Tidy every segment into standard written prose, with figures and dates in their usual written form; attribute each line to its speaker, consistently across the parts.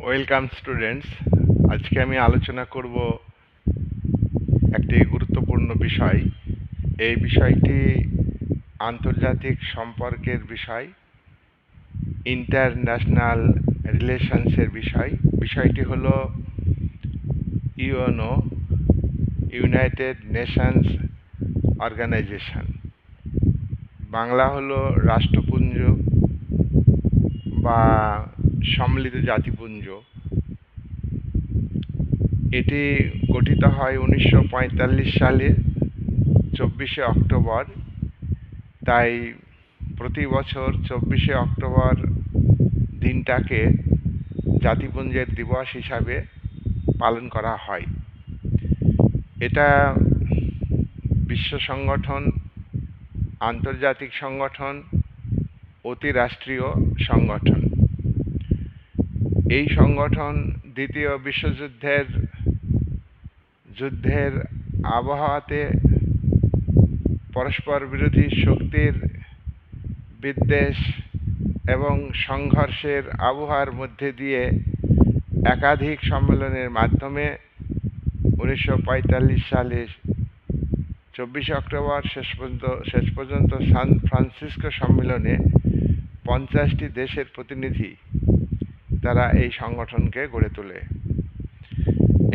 Speaker 1: Welcome students. আজকে আমি আলোচনা করব একটি গুরুত্বপূর্ণ বিষয়। এই বিষয়টি আন্তর্জাতিক সম্পর্কের বিষয়, ইন্টারন্যাশনাল রিলেশনসের বিষয়। বিষয়টি হলো UNO, united nations organisation. Bangla হলো রাষ্ট্রপুঞ্জ বা সম্মিলিত জাতিপুঞ্জ। এটি গঠিত হয় 1945 সালে 24শে অক্টোবর। তাই প্রতি বছর 24শে অক্টোবর দিনটাকে জাতিপুঞ্জের দিবস হিসাবে পালন করা হয়। এটা বিশ্ব সংগঠন, আন্তর্জাতিক সংগঠন, অতিরাষ্ট্রীয় সংগঠন। এই সংগঠন দ্বিতীয় যুদ্ধের আবহাওয়াতে পরস্পর বিরোধী শক্তির বিদ্বেষ এবং সংঘর্ষের আবহাওয়ার মধ্যে দিয়ে একাধিক সম্মেলনের মাধ্যমে 1945 সালে 24শে অক্টোবর শেষ পর্যন্ত সান ফ্রান্সিসকো সম্মেলনে 50টি দেশের প্রতিনিধি তারা এই সংগঠনকে গড়ে তোলে।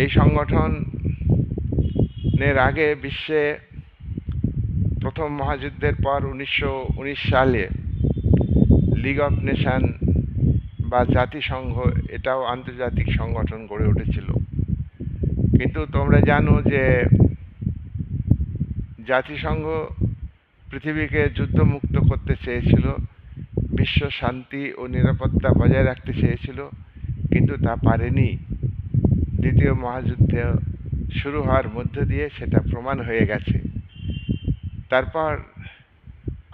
Speaker 1: এই সংগঠনের আগে বিশ্বে প্রথম মহাযুদ্ধের পর 1919 সালে লিগ অফ নেশন বা জাতিসংঘ, এটাও আন্তর্জাতিক সংগঠন গড়ে উঠেছিল। কিন্তু তোমরা জানো যে জাতিসংঘ পৃথিবীকে যুদ্ধমুক্ত করতে চেয়েছিল, বিশ্ব শান্তি ও নিরাপত্তা বজায় রাখতে চেয়েছিল, কিন্তু তা পারেনি। দ্বিতীয় মহাযুদ্ধ শুরু হওয়ার মধ্য দিয়ে সেটা প্রমাণ হয়ে গেছে। তারপর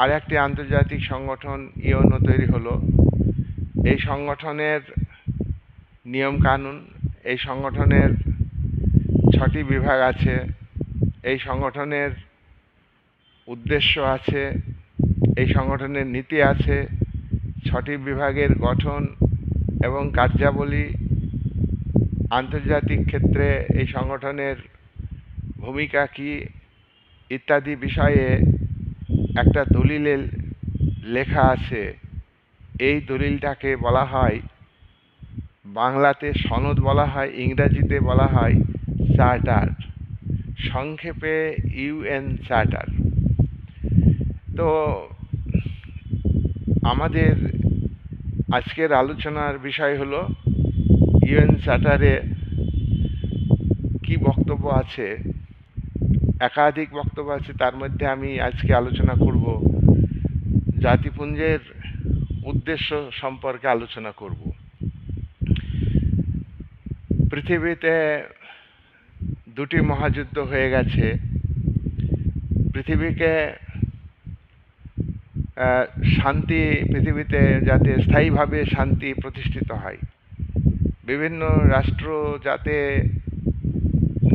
Speaker 1: আর একটি আন্তর্জাতিক সংগঠন ইউএনও তৈরি হলো। এই সংগঠনের নিয়মকানুন, এই সংগঠনের 6টি বিভাগ আছে, এই সংগঠনের উদ্দেশ্য আছে, এই সংগঠনের নীতি আছে, 6টি বিভাগের গঠন এবং কার্যাবলী, আন্তর্জাতিক ক্ষেত্রে এই সংগঠনের ভূমিকা কী ইত্যাদি বিষয়ে একটা দলিলে লেখা আছে। এই দলিলটাকে বলা হয়, বাংলাতে সনদ বলা হয়, ইংরাজিতে বলা হয় চার্টার, সংক্ষেপে ইউএন চার্টার। তো আমাদের আজকের আলোচনার বিষয় হলো ইউএন চার্টারে কি বক্তব্য আছে। একাধিক বক্তব্য আছে, তার মধ্যে আমি আজকে আলোচনা করব জাতিপুঞ্জের উদ্দেশ্য সম্পর্কে আলোচনা করব। পৃথিবীতে 2টি মহাযুদ্ধ হয়ে গেছে। পৃথিবীকে পৃথিবীতে যাতে স্থায়ীভাবে শান্তি প্রতিষ্ঠিত হয়, বিভিন্ন রাষ্ট্র যাতে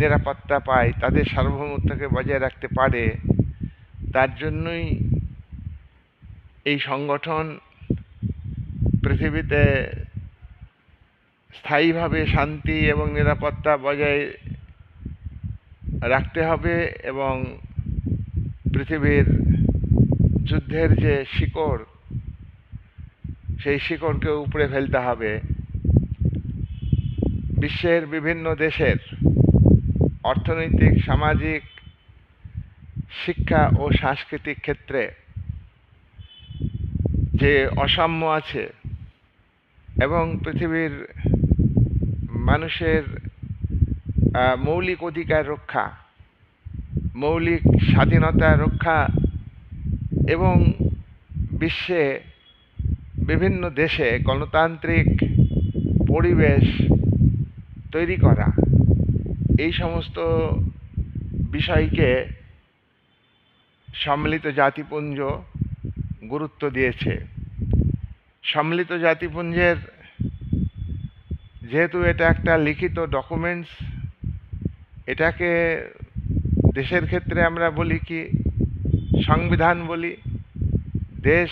Speaker 1: নিরাপত্তা পায়, তাদের সার্বভৌমত্বকে বজায় রাখতে পারে, তার জন্যই এই সংগঠন পৃথিবীতে স্থায়ীভাবে শান্তি এবং নিরাপত্তা বজায় রাখতে হবে এবং পৃথিবীর যুদ্ধের যে শিকড়, সেই শিকড়কে উপড়ে ফেলতে হবে। বিশ্বের বিভিন্ন দেশের অর্থনৈতিক, সামাজিক, শিক্ষা ও সাংস্কৃতিক ক্ষেত্রে যে অসাম্য আছে এবং পৃথিবীর মানুষের মৌলিক অধিকার রক্ষা, মৌলিক স্বাধীনতা রক্ষা এবং বিশ্বে বিভিন্ন দেশে গণতান্ত্রিক পরিবেশ তৈরি করা, এই সমস্ত বিষয়কে সম্মিলিত জাতিপুঞ্জ গুরুত্ব দিয়েছে। সম্মিলিত জাতিপুঞ্জের, যেহেতু এটা একটা লিখিত ডকুমেন্টস, এটাকে দেশের ক্ষেত্রে আমরা বলি কি সংবিধান বলি। দেশ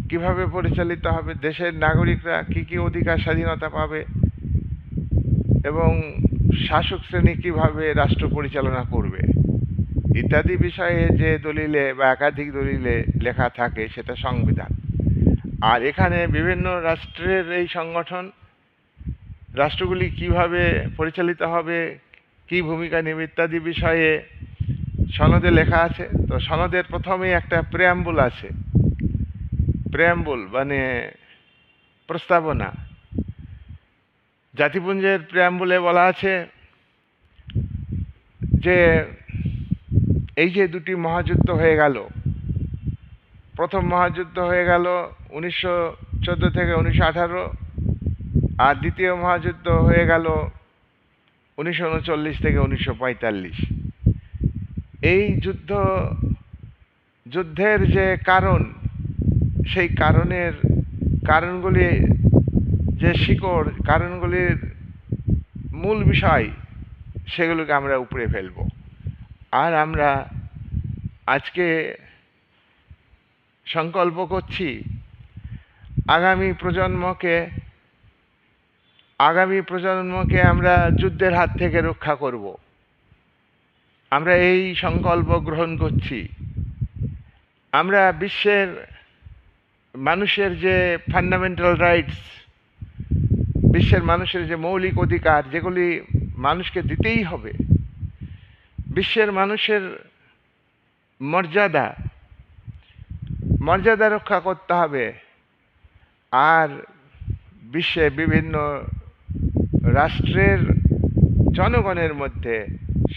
Speaker 1: কিভাবে পরিচালিত হবে, দেশের নাগরিকরা কি কি অধিকার স্বাধীনতা পাবে, এবং শাসক শ্রেণী কিভাবে রাষ্ট্র পরিচালনা করবে ইত্যাদি বিষয়ে যে দলিলে বা একাধিক দলিলে লেখা থাকে সেটা সংবিধান। আর এখানে বিভিন্ন রাষ্ট্রের এই সংগঠন, রাষ্ট্রগুলি কিভাবে পরিচালিত হবে, কি ভূমিকা নেবে ইত্যাদি বিষয়ে সনদে লেখা আছে। তো সনদের প্রথমেই একটা প্রেয়াম্বুল আছে। প্রেয়াম্বুল মানে প্রস্তাবনা। জাতিপুঞ্জের প্রেয়াম্বুলে বলা আছে যে এই যে দুটি মহাযুদ্ধ হয়ে গেল, প্রথম মহাযুদ্ধ হয়ে গেল 1914 থেকে 1918, আর দ্বিতীয় মহাযুদ্ধ হয়ে গেল 1939 থেকে 1945। এই যুদ্ধের যে কারণ, সেই কারণগুলি যে শিকড়, কারণগুলির মূল বিষয়, সেগুলোকে আমরা উপড়ে ফেলব। আর আমরা আজকে সংকল্প করছি আগামী প্রজন্মকে আমরা যুদ্ধের হাত থেকে রক্ষা করব। আমরা এই সংকল্প গ্রহণ করছি। আমরা বিশ্বের মানুষের যে ফান্ডামেন্টাল রাইটস, বিশ্বের মানুষের যে মৌলিক অধিকার, যেগুলি মানুষকে দিতেই হবে, বিশ্বের মানুষের মর্যাদা রক্ষা করতে হবে। আর বিশ্বে বিভিন্ন রাষ্ট্রের জনগণের মধ্যে,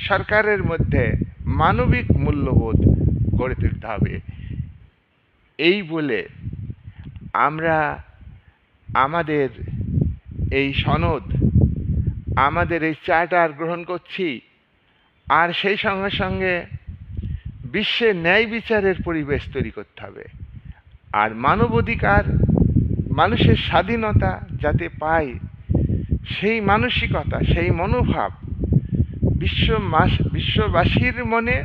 Speaker 1: সরকারের মধ্যে মানবিক মূল্যবোধ গড়ে তুলতে হবে। এই বলে আমরা আমাদের এই সনদ, আমাদের এই চার্টার গ্রহণ করছি। আর সেই সঙ্গে সঙ্গে বিশ্বে ন্যায় বিচারের পরিবেশ তৈরি করতে হবে। আর মানবাধিকার, মানুষের স্বাধীনতা যাতে পায়, সেই মানসিকতা, সেই মনোভাব বিশ্ববাসীর মনে,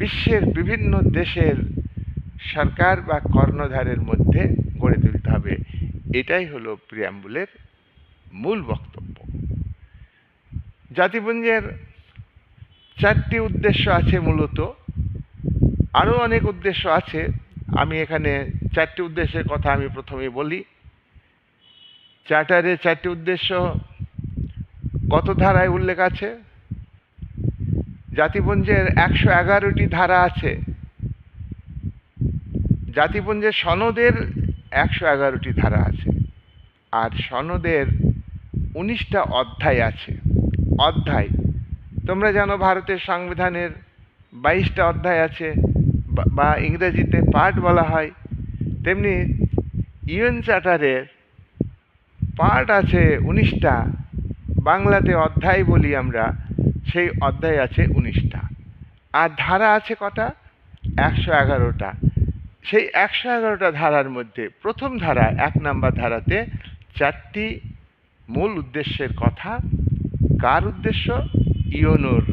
Speaker 1: বিশ্বের বিভিন্ন দেশের সরকার বা কর্ণধারের মধ্যে গড়ে তুলতে হবে। এটাই হলো প্রিয়াম্বুলের মূল বক্তব্য। জাতিপুঞ্জের 4টি উদ্দেশ্য আছে মূলত, আরও অনেক উদ্দেশ্য আছে। আমি এখানে 4টি উদ্দেশ্যের কথা আমি প্রথমে বলি। চার্টারে 4টি উদ্দেশ্য কত ধারায় উল্লেখ আছে? জাতিপুঞ্জের 111টি ধারা আছে। জাতিপুঞ্জের সনদের 111টি ধারা আছে। আর সনদের 19টা অধ্যায় আছে। অধ্যায়, তোমরা জানো ভারতের সংবিধানের 22টা অধ্যায় আছে, বা ইংরেজিতে পার্ট বলা হয়। তেমনি ইউএন চার্টারের পার্ট আছে 19টা, বাংলাতে অধ্যায় বলি আমরা, সেই অধ্যায় আছে 19টা। আর ধারা আছে কটা? 111টা। সেই 111টা ধারার মধ্যে প্রথম ধারা, 1 নম্বর ধারাতে 4টি মূল উদ্দেশ্যের কথা। কার উদ্দেশ্য? ইউএনওর,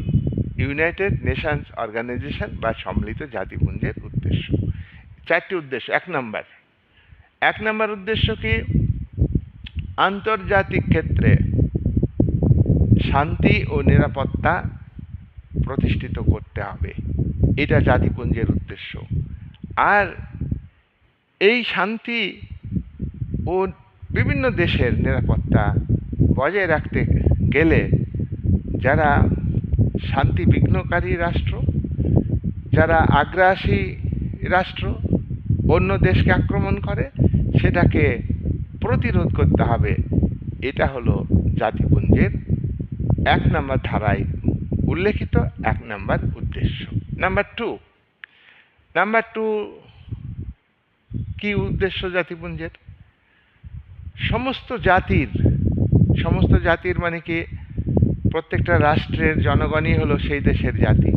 Speaker 1: ইউনাইটেড নেশনস অর্গানাইজেশন বা সম্মিলিত জাতিপুঞ্জের উদ্দেশ্য। 4টি উদ্দেশ্য। 1 নম্বর উদ্দেশ্য কি? আন্তর্জাতিক ক্ষেত্রে শান্তি ও নিরাপত্তা প্রতিষ্ঠিত করতে হবে, এটা জাতিপুঞ্জের উদ্দেশ্য। আর এই শান্তি ও বিভিন্ন দেশের নিরাপত্তা বজায় রাখতে গেলে যারা শান্তি বিঘ্নকারী রাষ্ট্র, যারা আগ্রাসী রাষ্ট্র, অন্য দেশকে আক্রমণ করে, সেটাকে প্রতিরোধ করতে হবে। এটা হলো জাতিপুঞ্জের 1 নম্বর ধারায় উল্লেখিত 1 নম্বর উদ্দেশ্য। নাম্বার টু কি উদ্দেশ্য জাতিপুঞ্জের? সমস্ত জাতির মানে কি? প্রত্যেকটা রাষ্ট্রের জনগণই হলো সেই দেশের জাতি,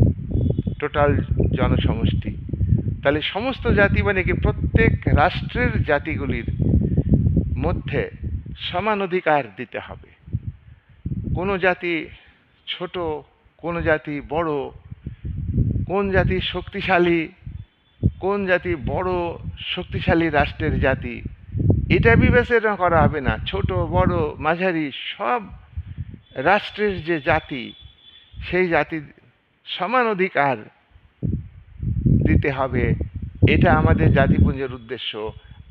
Speaker 1: টোটাল জনসমষ্টি। তাহলে সমস্ত জাতি মানে কি? প্রত্যেক রাষ্ট্রের জাতিগুলির মধ্যে সমান অধিকার দিতে হবে। কোনো জাতি ছোট, কোনো জাতি বড়, কোন জাতি শক্তিশালী, কোন জাতি বড় শক্তিশালী রাষ্ট্রের জাতি, এটা বিবেচনা করা হবে না। ছোট, বড়, মাঝারি সব রাষ্ট্রের যে জাতি, সেই জাতির সমান অধিকার দিতে হবে, এটা আমাদের জাতিপুঞ্জের উদ্দেশ্য।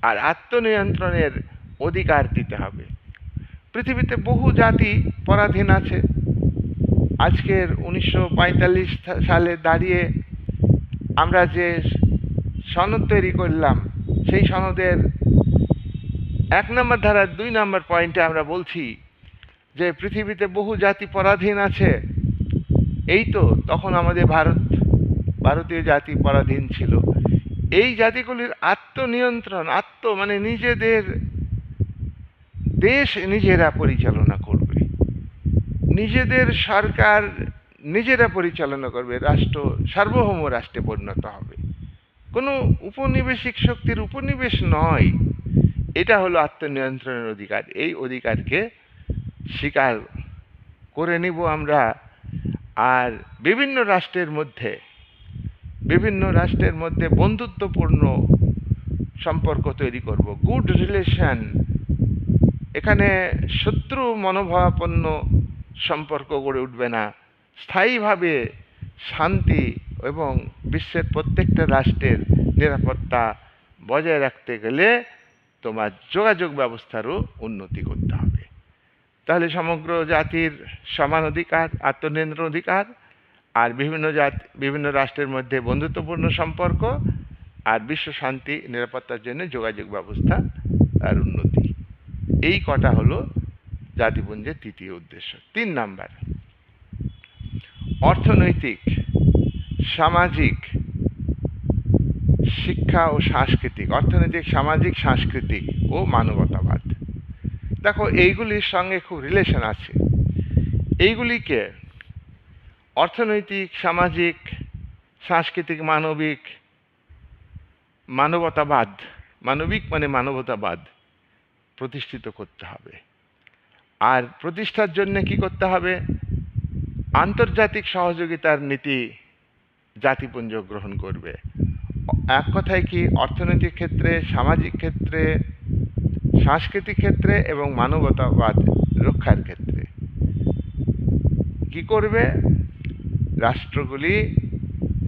Speaker 1: আর আত্মনিয়ন্ত্রণের অধিকার দিতে হবে। পৃথিবীতে বহু জাতি পরাধীন আছে। আজকের 1945 সালে দাঁড়িয়ে আমরা যে সনদ তৈরি করলাম, সেই সনদের 1 নম্বর ধারার 2 নম্বর পয়েন্টে আমরা বলছি যে পৃথিবীতে বহু জাতি পরাধীন আছে। এই তো তখন আমাদের ভারতীয় জাতি পরাধীন ছিল। এই জাতিগুলির আত্মনিয়ন্ত্রণ, মানে নিজেদের দেশ নিজেরা পরিচালনা করবে, নিজেদের সরকার নিজেরা পরিচালনা করবে, রাষ্ট্র সার্বভৌম রাষ্ট্রে পরিণত হবে, কোনো উপনিবেশিক শক্তির উপনিবেশ নয়। এটা হলো আত্মনিয়ন্ত্রণের অধিকার। এই অধিকারকে স্বীকার করে নিব আমরা। আর বিভিন্ন রাষ্ট্রের মধ্যে বন্ধুত্বপূর্ণ সম্পর্ক তৈরি করব, গুড রিলেশন। এখানে শত্রু মনোভাবাপন্ন সম্পর্ক গড়ে উঠবে না। স্থায়ীভাবে শান্তি এবং বিশ্বের প্রত্যেকটা রাষ্ট্রের নিরাপত্তা বজায় রাখতে গেলে তোমার যোগাযোগ ব্যবস্থারও উন্নতি করতে হবে। তাহলে সমগ্র জাতির সমান অধিকার, আত্মনিয়ন্ত্রণ অধিকার, আর বিভিন্ন রাষ্ট্রের মধ্যে বন্ধুত্বপূর্ণ সম্পর্ক, আর বিশ্ব শান্তি নিরাপত্তার জন্য যোগাযোগ ব্যবস্থা আর উন্নতি। এই কটা হলো জাতিপুঞ্জের তৃতীয় উদ্দেশ্য। 3 নম্বর, অর্থনৈতিক, সামাজিক, শিক্ষা ও সাংস্কৃতিক। অর্থনৈতিক, সামাজিক, সাংস্কৃতিক ও মানবতাবাদ। দেখো, এইগুলির সঙ্গে খুব রিলেশন আছে। এইগুলিকে অর্থনৈতিক, সামাজিক, সাংস্কৃতিক, মানবতাবাদ, মানবিক মানে মানবতাবাদ প্রতিষ্ঠিত করতে হবে। আর প্রতিষ্ঠার জন্য কি করতে হবে? আন্তর্জাতিক সহযোগিতার নীতি জাতিপুঞ্জ গ্রহণ করবে। এক কথায় কি, অর্থনৈতিক ক্ষেত্রে, সামাজিক ক্ষেত্রে, সাংস্কৃতিক ক্ষেত্রে এবং মানবতাবাদ রক্ষার ক্ষেত্রে কি করবে? রাষ্ট্রগুলি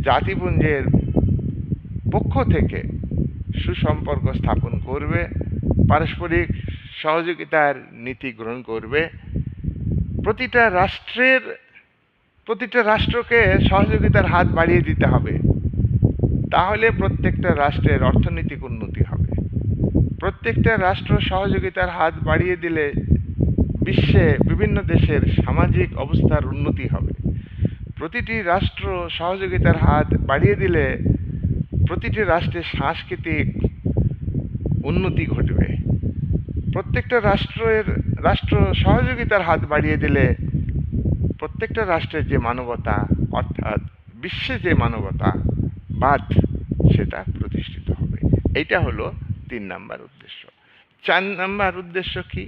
Speaker 1: জাতিপুঞ্জের পক্ষ থেকে সুসম্পর্ক স্থাপন করবে, পারস্পরিক সহযোগিতার নীতি গ্রহণ করবে। প্রতিটা রাষ্ট্রকে সহযোগিতার হাত বাড়িয়ে দিতে হবে। তাহলে প্রত্যেকটা রাষ্ট্রের অর্থনৈতিক উন্নতি হবে। প্রত্যেকটা রাষ্ট্র সহযোগিতার হাত বাড়িয়ে দিলে বিশ্বে বিভিন্ন দেশের সামাজিক অবস্থার উন্নতি হবে। প্রতিটি রাষ্ট্র সহযোগিতার হাত বাড়িয়ে দিলে প্রতিটি রাষ্ট্রের সাংস্কৃতিক উন্নতি ঘটবে। প্রত্যেকটা রাষ্ট্র সহযোগিতার হাত বাড়িয়ে দিলে প্রত্যেকটা রাষ্ট্রের যে মানবতা, অর্থাৎ বিশ্বে যে মানবতাবাদ, সেটা প্রতিষ্ঠিত হবে। এইটা হলো 3 নম্বর উদ্দেশ্য। 4 নম্বর উদ্দেশ্য কি?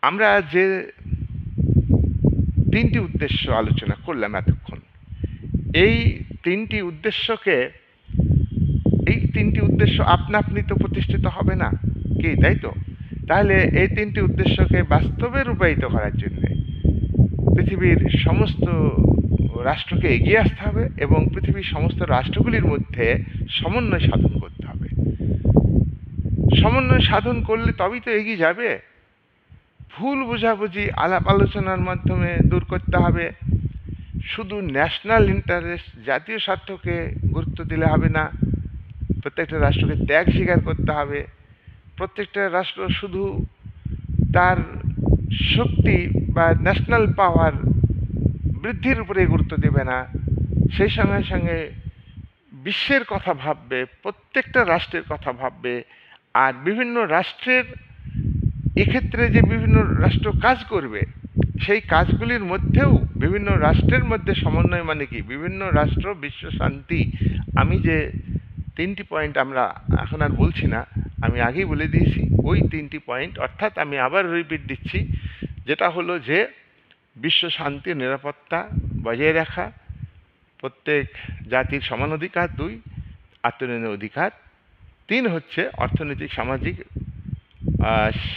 Speaker 1: আমরা যে 3টি উদ্দেশ্য আলোচনা করলাম এতক্ষণ, এই 3টি উদ্দেশ্য আপনা আপনি তো প্রতিষ্ঠিত হবে না, কি তাই তো? তাহলে এই 3টি উদ্দেশ্যকে বাস্তবে রূপায়িত করার জন্য পৃথিবীর সমস্ত রাষ্ট্রকে এগিয়ে আসতে হবে এবং পৃথিবীর সমস্ত রাষ্ট্রগুলির মধ্যে সমন্বয় সাধন করতে হবে। সমন্বয় সাধন করলে তবেই তো এগিয়ে যাবে। ভুল বোঝাবুঝি আলাপ আলোচনার মাধ্যমে দূর করতে হবে। শুধু ন্যাশনাল ইন্টারেস্ট, জাতীয় স্বার্থকে গুরুত্ব দিলে হবে না। প্রত্যেকটা রাষ্ট্রকে ত্যাগ স্বীকার করতে হবে। প্রত্যেকটা রাষ্ট্র শুধু তার শক্তি বা ন্যাশনাল পাওয়ার বৃদ্ধির উপরে গুরুত্ব দেবে না, সেই সঙ্গে সঙ্গে বিশ্বের কথা ভাববে, প্রত্যেকটা রাষ্ট্রের কথা ভাববে। আর বিভিন্ন রাষ্ট্রের এক্ষেত্রে যে বিভিন্ন রাষ্ট্র কাজ করবে, সেই কাজগুলির মধ্যেও বিভিন্ন রাষ্ট্রের মধ্যে সমন্বয় মানে কি? বিভিন্ন রাষ্ট্র, বিশ্ব শান্তি। আমি যে 3টি পয়েন্ট আমরা এখন আর বলছি না, আমি আগেই বলে দিয়েছি ওই 3টি পয়েন্ট। অর্থাৎ আমি আবার রিপিট দিচ্ছি, যেটা হলো যে বিশ্ব শান্তি নিরাপত্তা বজায় রাখা, প্রত্যেক জাতির সমান অধিকার, 2 আত্মনিয়ন্ত্রণের অধিকার, 3 হচ্ছে অর্থনৈতিক, সামাজিক,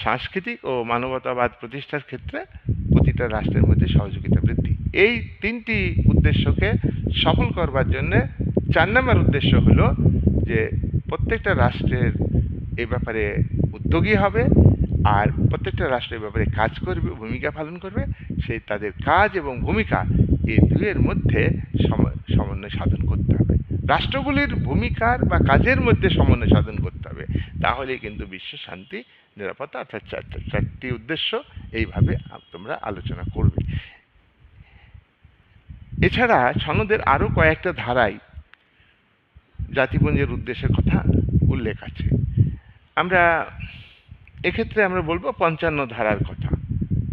Speaker 1: সাংস্কৃতিক ও মানবতাবাদ প্রতিষ্ঠার ক্ষেত্রে প্রতিটা প্রতিটা রাষ্ট্রের মধ্যে সহযোগিতা বৃদ্ধি। এই তিনটি উদ্দেশ্যকে সফল করবার জন্য 4 নম্বর উদ্দেশ্য হলো যে প্রত্যেকটা রাষ্ট্রের এ ব্যাপারে উদ্যোগী হবে, আর প্রত্যেকটা রাষ্ট্র এ ব্যাপারে কাজ করবে, ভূমিকা পালন করবে। সেই তাদের কাজ এবং ভূমিকা এই দুইয়ের মধ্যে সমন্বয় সাধন করতে হবে। রাষ্ট্রগুলির ভূমিকার বা কাজের মধ্যে সমন্বয় সাধন করতে হবে, তাহলেই কিন্তু বিশ্ব শান্তি নিরাপত্তা, অর্থাৎ চারটি উদ্দেশ্য এইভাবে তোমরা আলোচনা করবে। এছাড়া সনদের আরও কয়েকটা ধারায় জাতিপুঞ্জের উদ্দেশ্যের কথা উল্লেখ আছে। আমরা এক্ষেত্রে আমরা বলবো 55 ধারার কথা।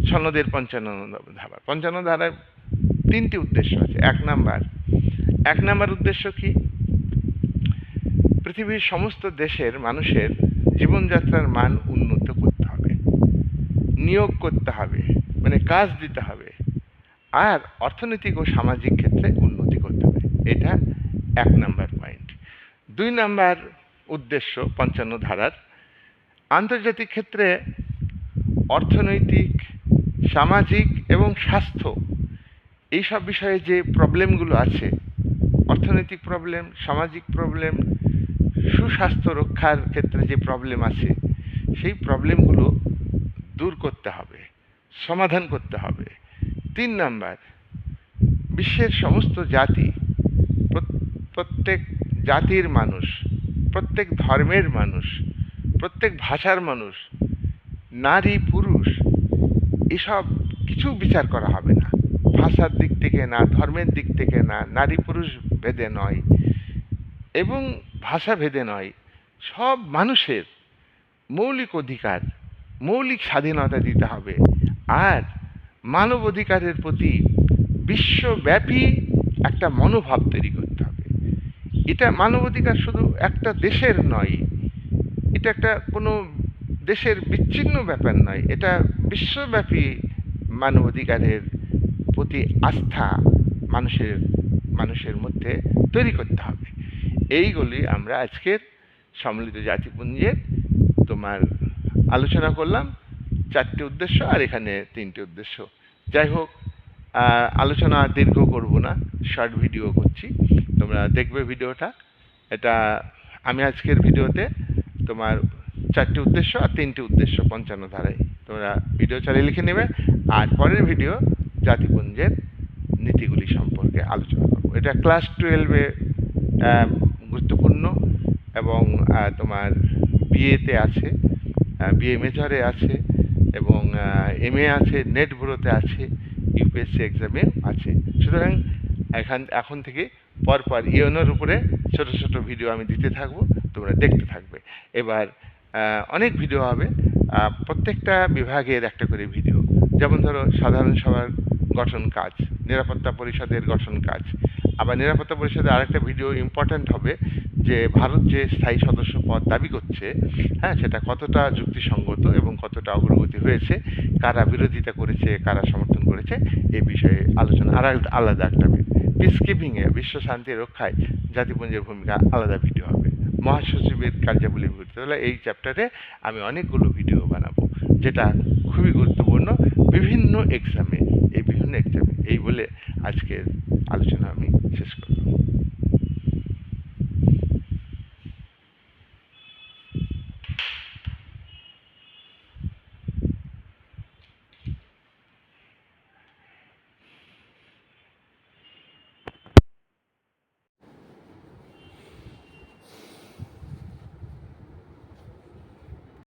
Speaker 1: সনদের 55 ধারার 3টি উদ্দেশ্য আছে। এক নাম্বার উদ্দেশ্য কি? পৃথিবীর সমস্ত দেশের মানুষের জীবনযাত্রার মান উন্নত করতে হবে, নিয়োগ করতে হবে, মানে কাজ দিতে হবে, আর অর্থনৈতিক ও সামাজিক ক্ষেত্রে উন্নতি করতে হবে। এটা 1 নাম্বার পয়েন্ট। 2 নাম্বার উদ্দেশ্য 55 ধারার, আন্তর্জাতিক ক্ষেত্রে অর্থনৈতিক, সামাজিক এবং স্বাস্থ্য এইসব বিষয়ে যে প্রবলেমগুলো আছে, অর্থনৈতিক প্রবলেম, সামাজিক প্রবলেম, সুস্বাস্থ্য রক্ষার ক্ষেত্রে যে প্রবলেম আছে, সেই প্রবলেমগুলো দূর করতে হবে, সমাধান করতে হবে। 3 নাম্বার, বিশ্বের সমস্ত জাতি, প্রত্যেক জাতির মানুষ, প্রত্যেক ধর্মের মানুষ, প্রত্যেক ভাষার মানুষ, নারী পুরুষ এসব কিছু বিচার করা হবে না। ভাষার দিক থেকে না, ধর্মের দিক থেকে না, নারী পুরুষ ভেদে নয় এবং ভাষা ভেদে নয়, সব মানুষের মৌলিক অধিকার, মৌলিক স্বাধীনতা দিতে হবে। আর মানব অধিকারের প্রতি বিশ্বব্যাপী একটা মনোভাব তৈরি করতে হবে। এটা মানবাধিকার শুধু একটা দেশের নয়, এটা একটা কোনো দেশের বিচ্ছিন্ন ব্যাপার নয়, এটা বিশ্বব্যাপী মানবাধিকারের প্রতি আস্থা মানুষের মধ্যে তৈরি করতে হবে। এইগুলি আমরা আজকের সম্মিলিত জাতিপুঞ্জের তোমার আলোচনা করলাম। 4টি উদ্দেশ্য আর এখানে 3টি উদ্দেশ্য। যাই হোক, আলোচনা দীর্ঘ করব না, শর্ট ভিডিও করছি, তোমরা দেখবে ভিডিওটা। এটা আমি আজকের ভিডিওতে তোমার 4টি উদ্দেশ্য আর 3টি উদ্দেশ্য 55 ধারায় তোমরা ভিডিও চালিয়ে লিখে নেবে, আর পরের ভিডিও জাতিপুঞ্জের নীতিগুলি সম্পর্কে আলোচনা করব। এটা ক্লাস 12-এ গুরুত্বপূর্ণ এবং তোমার বিএতে আছে, বিএ মেজরে আছে এবং এমএ আছে, নেট ব্যুরোতে আছে, ইউপিএসসি এক্সামে আছে। সুতরাং এখন থেকে পরপর ইউনোর উপরে ছোট ছোট ভিডিও আমি দিতে থাকবো, তোমরা দেখতে থাকবে। এবার অনেক ভিডিও হবে, প্রত্যেকটা বিভাগের একটা করে ভিডিও। যেমন ধরো সাধারণ সভার গঠন কাজ, নিরাপত্তা পরিষদের গঠন কাজ। আবার নিরাপত্তা পরিষদের আরেকটা ভিডিও ইম্পর্ট্যান্ট হবে যে ভারত যে স্থায়ী সদস্য পদ দাবি করছে, হ্যাঁ, সেটা কতটা যুক্তিসঙ্গত এবং কতটা অগ্রগতি হয়েছে, কারা বিরোধিতা করেছে, কারা সমর্থন করেছে, এই বিষয়ে আলোচনা। আর আলাদা একটা পিস কিপিংয়ে, বিশ্ব শান্তি রক্ষায় জাতিপুঞ্জের ভূমিকা, আলাদা ভিডিও হবে। মহাসচিবের কার্যাবলী ভিত্তিতে হলে এই চ্যাপ্টারে আমি অনেকগুলো ভিডিও বানাবো, যেটা খুবই গুরুত্বপূর্ণ বিভিন্ন এক্সামে। এই বলে আজকের আলোচনা আমি শেষ করলাম।